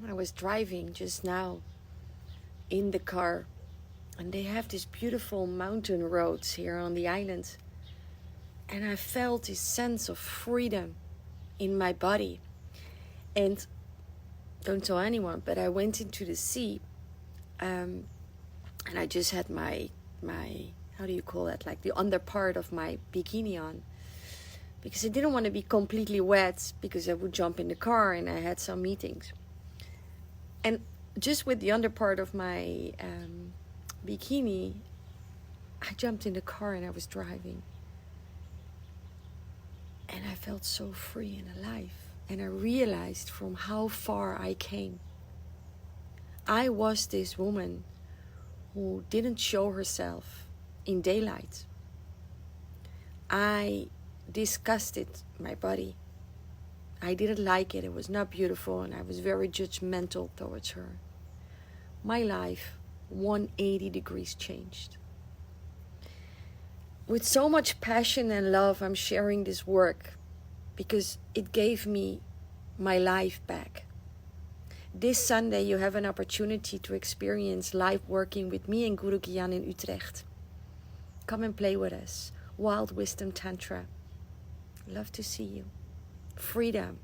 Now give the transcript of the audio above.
I was driving just now in the car, and they have these beautiful mountain roads here on the island. And I felt this sense of freedom in my body. And don't tell anyone, but I went into the sea, and I just had my how do you call that, like the under part of my bikini on, because I didn't want to be completely wet, because I would jump in the car and I had some meetings. And just with the under part of my bikini, I jumped in the car and I was driving. And I felt so free and alive. And I realized from how far I came. I was this woman who didn't show herself in daylight. I disgusted my body. I didn't like it. It was not beautiful, and I was very judgmental towards her. My life, 180 degrees changed. With so much passion and love, I'm sharing this work because it gave me my life back. This Sunday, you have an opportunity to experience live working with me and Guru Gyan in Utrecht. Come and play with us. Wild Wisdom Tantra. Love to see you. Freedom.